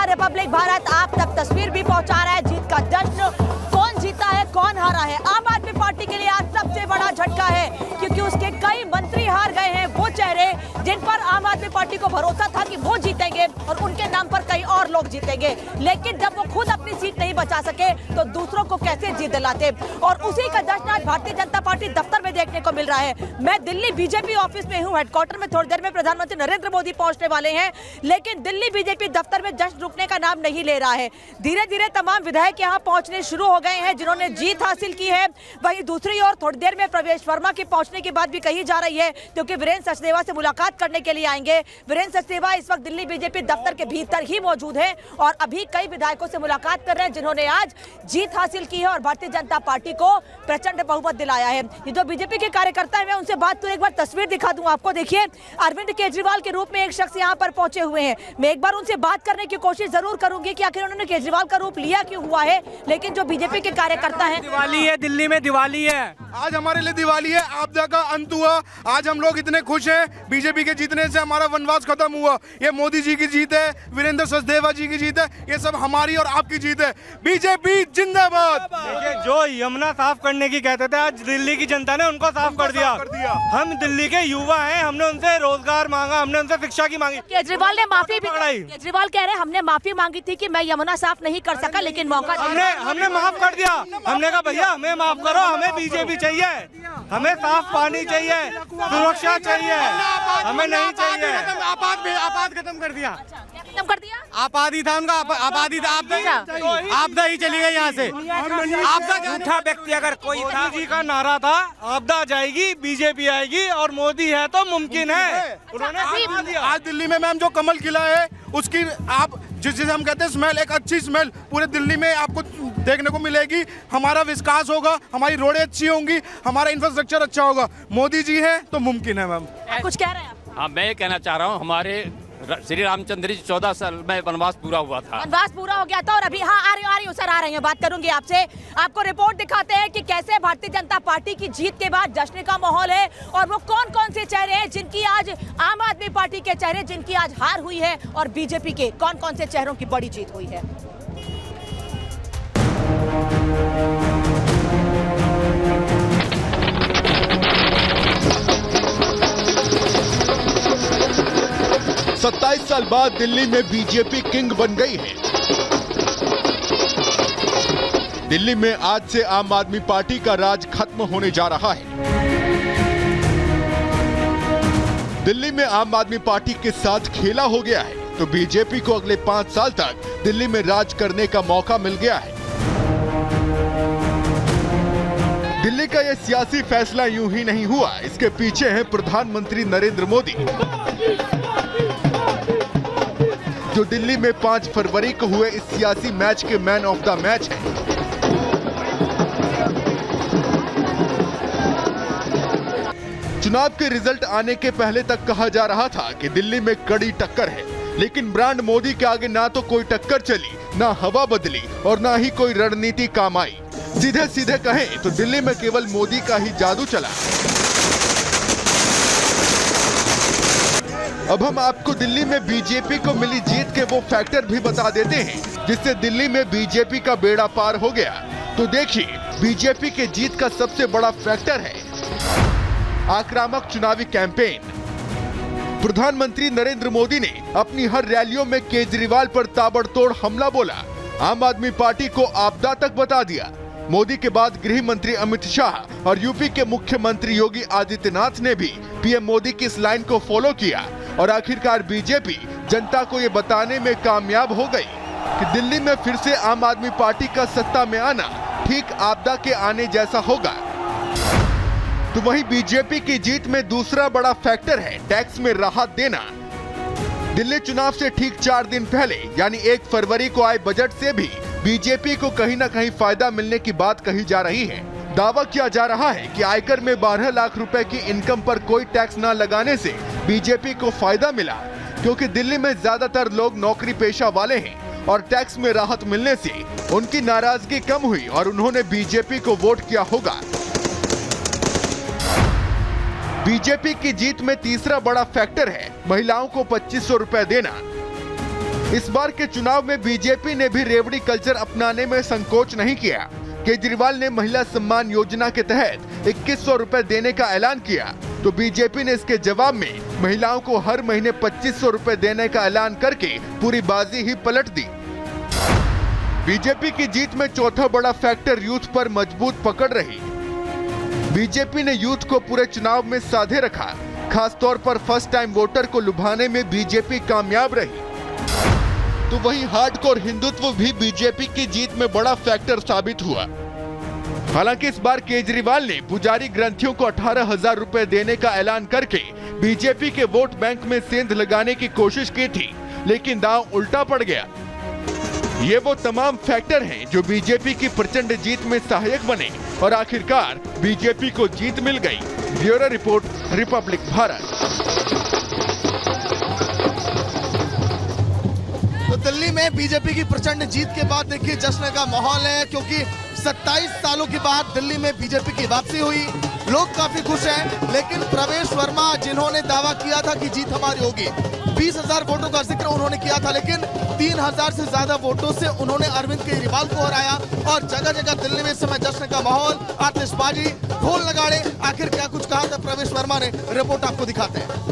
Republic Bharat आप तक तस्वीर भी पहुंचा रहा है जीत का जश्न। कौन जीता है, कौन हारा है? आम आदमी पार्टी के लिए आज सबसे बड़ा झटका है, क्योंकि उसके कई मंत्री हार गए हैं। वो चेहरे जिन पर आम आदमी पार्टी को भरोसा था कि वो जीतेंगे और उनके नाम पर कई और लोग जीतेंगे, लेकिन जब वो खुद अपनी सीट नहीं बचा सके तो दूसरों को कैसे जीत दिलाते। और उसी का जश्न आज भारतीय जनता पार्टी दफ्तर में देखने को मिल रहा है। मैं दिल्ली बीजेपी ऑफिस में हूँ, हेडक्वार्टर में। थोड़ी देर में प्रधानमंत्री नरेंद्र मोदी पहुंचने वाले हैं, लेकिन दिल्ली बीजेपी दफ्तर में जश्न रुकने का नाम नहीं ले रहा है। धीरे धीरे तमाम विधायक यहाँ पहुंचने शुरू हो गए हैं जिन्होंने जीत हासिल की है। वहीं दूसरी ओर थोड़ी देर में प्रवेश वर्मा के पहुंचने की बात भी कही जा रही है, क्योंकि वीरेंद्र सचदेवा से मुलाकात करने के लिए आएंगे। वीरेंद्र सचदेवा इस वक्त दिल्ली बीजेपी दफ्तर के भीतर ही मौजूद हैं और अभी कई विधायकों से मुलाकात कर रहे हैं जिन्होंने आज जीत हासिल की है और भारतीय जनता पार्टी को प्रचंड बहुमत दिलाया है। ये जो बीजेपी के कार्यकर्ता है, मैं उनसे बात तो एक बार तस्वीर दिखा दूं आपको। देखिए, अरविंद केजरीवाल के रूप में एक शख्स यहाँ पर पहुंचे हुए हैं। मैं एक बार उनसे बात करने की कोशिश जरूर करूंगी कि आखिर उन्होंने केजरीवाल का रूप लिया क्यों हुआ है, लेकिन जो बीजेपी के कार्यकर्ता हैं, दिवाली है, दिल्ली में दिवाली है, आज हमारे लिए दिवाली है। आपदा का अंत हुआ, आज हम लोग इतने खुश हैं। बीजेपी के जीतने से हमारा वनवास खत्म हुआ। ये मोदी जी की जीत है, वीरेंद्र सचदेवा जी की जीत है, ये सब हमारी और आपकी जीत है। बीजेपी जिंदाबाद। देखिए, जो यमुना साफ करने की कहते थे, आज दिल्ली की जनता ने उनको साफ कर दिया। हम दिल्ली के युवा हैं, हमने उनसे रोजगार मांगा, हमने उनसे शिक्षा की मांगी। केजरीवाल ने माफी भी, केजरीवाल कह रहे हैं हमने माफी मांगी थी कि मैं यमुना साफ नहीं कर सका, लेकिन मौका हमने माफ कर दिया। हमने कहा भैया हमें माफ करो, हमें बीजेपी चाहिए, हमें साफ पानी चाहिए, सुरक्षा चाहिए, हमें नहीं चाहिए। आपात खत्म कर दिया। खत्म कर दिया। आबादी था उनका, आबादी था, आपदा ही चली गई यहाँ से। आपदा झूठा व्यक्ति अगर कोई था, मोदी जी का नारा था आपदा जाएगी बीजेपी आएगी और मोदी है तो मुमकिन है। उन्होंने आज दिल्ली में मैम जो कमल खिला है, उसकी आप जिसे हम कहते हैं स्मेल, एक अच्छी स्मेल पूरे दिल्ली में आपको देखने को मिलेगी। हमारा विकास होगा, हमारी रोडें अच्छी होंगी, हमारा इंफ्रास्ट्रक्चर अच्छा होगा। मोदी जी है तो मुमकिन है। मैम कुछ कह रहे हैं आप? हाँ, मैं ये कहना चाह रहा हूँ, हमारे श्री रामचंद्र जी 14 साल में वनवास पूरा हुआ था। वनवास पूरा हो गया था और अभी हाँ आ रही हूँ सर, आ रही हूँ, बात करूंगी आपसे। आपको रिपोर्ट दिखाते हैं कि कैसे भारतीय जनता पार्टी की जीत के बाद जश्न का माहौल है और वो कौन कौन से चेहरे हैं जिनकी आज, आम आदमी पार्टी के चेहरे जिनकी आज हार हुई है और बीजेपी के कौन कौन से चेहरों की बड़ी जीत हुई है। सत्ताईस साल बाद दिल्ली में बीजेपी किंग बन गई है। दिल्ली में आज से आम आदमी पार्टी का राज खत्म होने जा रहा है। दिल्ली में आम आदमी पार्टी के साथ खेला हो गया है, तो बीजेपी को अगले 5 साल तक दिल्ली में राज करने का मौका मिल गया है। दिल्ली का यह सियासी फैसला यूं ही नहीं हुआ, इसके पीछे है प्रधानमंत्री नरेंद्र मोदी, जो दिल्ली में 5 फरवरी को हुए इस सियासी मैच के मैन ऑफ द मैच है। चुनाव के रिजल्ट आने के पहले तक कहा जा रहा था कि दिल्ली में कड़ी टक्कर है, लेकिन ब्रांड मोदी के आगे ना तो कोई टक्कर चली, ना हवा बदली और ना ही कोई रणनीति काम आई। सीधे सीधे कहें तो दिल्ली में केवल मोदी का ही जादू चला। अब हम आपको दिल्ली में बीजेपी को मिली जीत के वो फैक्टर भी बता देते हैं जिससे दिल्ली में बीजेपी का बेड़ा पार हो गया। तो देखिए, बीजेपी के जीत का सबसे बड़ा फैक्टर है आक्रामक चुनावी कैंपेन। प्रधानमंत्री नरेंद्र मोदी ने अपनी हर रैलियों में केजरीवाल पर ताबड़तोड़ हमला बोला, आम आदमी पार्टी को आपदा तक बता दिया। मोदी के बाद गृह मंत्री अमित शाह और यूपी के मुख्यमंत्री योगी आदित्यनाथ ने भी पीएम मोदी की इस लाइन को फॉलो किया और आखिरकार बीजेपी जनता को ये बताने में कामयाब हो गई कि दिल्ली में फिर से आम आदमी पार्टी का सत्ता में आना ठीक आपदा के आने जैसा होगा। तो वहीं बीजेपी की जीत में दूसरा बड़ा फैक्टर है टैक्स में राहत देना। दिल्ली चुनाव से ठीक 4 दिन पहले यानी 1 फरवरी को आए बजट से भी बीजेपी को कहीं न कहीं फायदा मिलने की बात कही जा रही है। दावा किया जा रहा है कि आयकर में 12 लाख रुपए की इनकम पर कोई टैक्स न लगाने से बीजेपी को फायदा मिला, क्योंकि दिल्ली में ज्यादातर लोग नौकरी पेशा वाले हैं और टैक्स में राहत मिलने से उनकी नाराजगी कम हुई और उन्होंने बीजेपी को वोट किया होगा। बीजेपी की जीत में तीसरा बड़ा फैक्टर है महिलाओं को 2500 रुपए देना। इस बार के चुनाव में बीजेपी ने भी रेवड़ी कल्चर अपनाने में संकोच नहीं किया। केजरीवाल ने महिला सम्मान योजना के तहत 2100 रुपए देने का ऐलान किया, तो बीजेपी ने इसके जवाब में महिलाओं को हर महीने 2500 रुपए देने का ऐलान करके पूरी बाजी ही पलट दी। बीजेपी की जीत में चौथा बड़ा फैक्टर यूथ पर मजबूत पकड़ रही। बीजेपी ने यूथ को पूरे चुनाव में साधे रखा। खास तौर पर फर्स्ट टाइम वोटर को लुभाने में बीजेपी कामयाब रही। तो वहीं हार्डकोर हिंदुत्व भी बीजेपी की जीत में बड़ा फैक्टर साबित हुआ। हालांकि इस बार केजरीवाल ने पुजारी ग्रंथियों को 18,000 रुपए देने का ऐलान करके बीजेपी के वोट बैंक में सेंध लगाने की कोशिश की थी, लेकिन दांव उल्टा पड़ गया। ये वो तमाम फैक्टर हैं जो बीजेपी की प्रचंड जीत में सहायक बने और आखिरकार बीजेपी को जीत मिल गई। Bureau report, Republic Bharat. तो दिल्ली में बीजेपी की प्रचंड जीत के बाद देखिए जश्न का माहौल है, क्योंकि 27 सालों के बाद दिल्ली में बीजेपी की वापसी हुई। लोग काफी खुश हैं, लेकिन प्रवेश वर्मा जिन्होंने दावा किया था कि जीत हमारी होगी, 20,000 वोटों का जिक्र उन्होंने किया था, लेकिन 3,000 से ज्यादा वोटों से उन्होंने अरविंद केजरीवाल को हराया। और जगह जगह दिल्ली में इस समय जश्न का माहौल, आतिशबाजी, ढोल नगाड़े। आखिर क्या कुछ कहा था प्रवेश वर्मा ने, रिपोर्ट आपको दिखाते हैं।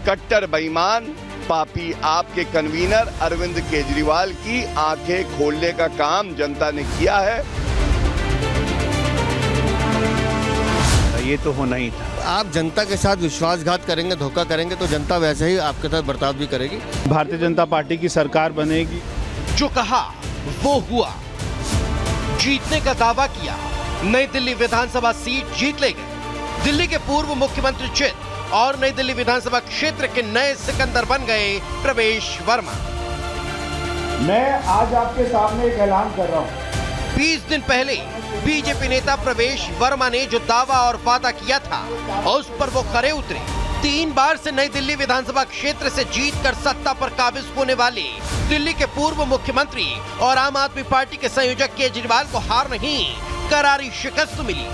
कट्टर बेईमान पापी आपके कन्वीनर अरविंद केजरीवाल की आंखें खोलने का काम जनता ने किया है। ये तो होना ही था। आप जनता के साथ विश्वासघात करेंगे, धोखा करेंगे, तो जनता वैसे ही आपके साथ बर्ताव भी करेगी। भारतीय जनता पार्टी की सरकार बनेगी। जो कहा वो हुआ, जीतने का दावा किया, नई दिल्ली विधानसभा सीट जीत ले गए। दिल्ली के पूर्व मुख्यमंत्री चित और नई दिल्ली विधानसभा क्षेत्र के नए सिकंदर बन गए प्रवेश वर्मा। मैं आज आपके सामने एक ऐलान कर रहा हूँ। 20 दिन पहले बीजेपी नेता प्रवेश वर्मा ने जो दावा और वादा किया था, उस पर वो खरे उतरे। 3 बार से नई दिल्ली विधानसभा क्षेत्र से जीतकर सत्ता पर काबिज होने वाले दिल्ली के पूर्व मुख्यमंत्री और आम आदमी पार्टी के संयोजक केजरीवाल को हार नहीं, करारी शिकस्त मिली।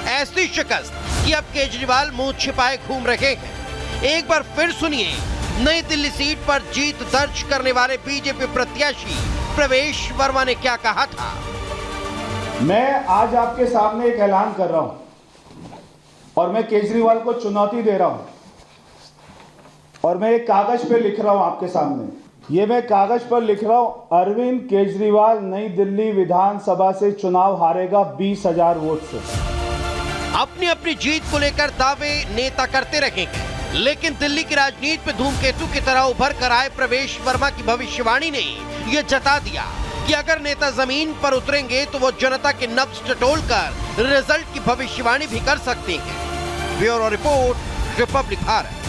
ऐसी शिकस्त कि अब केजरीवाल मुंह छिपाए घूम रहे हैं। एक बार फिर सुनिए नई दिल्ली सीट पर जीत दर्ज करने वाले बीजेपी प्रत्याशी प्रवेश वर्मा ने क्या कहा था। मैं आज आपके सामने एक ऐलान कर रहा हूं और मैं केजरीवाल को चुनौती दे रहा हूं और मैं एक कागज पे लिख रहा हूं आपके सामने। ये मैं कागज पर लिख रहा हूं, अरविंद केजरीवाल नई दिल्ली विधानसभा से चुनाव हारेगा 20,000 वोट से। अपनी अपनी जीत को लेकर दावे नेता करते रहेंगे, लेकिन दिल्ली की राजनीति में धूमकेतु की तरह उभर कर आए प्रवेश वर्मा की भविष्यवाणी ने यह जता दिया कि अगर नेता जमीन पर उतरेंगे तो वो जनता के नब्ज टटोलकर रिजल्ट की भविष्यवाणी भी कर सकते हैं। Bureau report, Republic Bharat.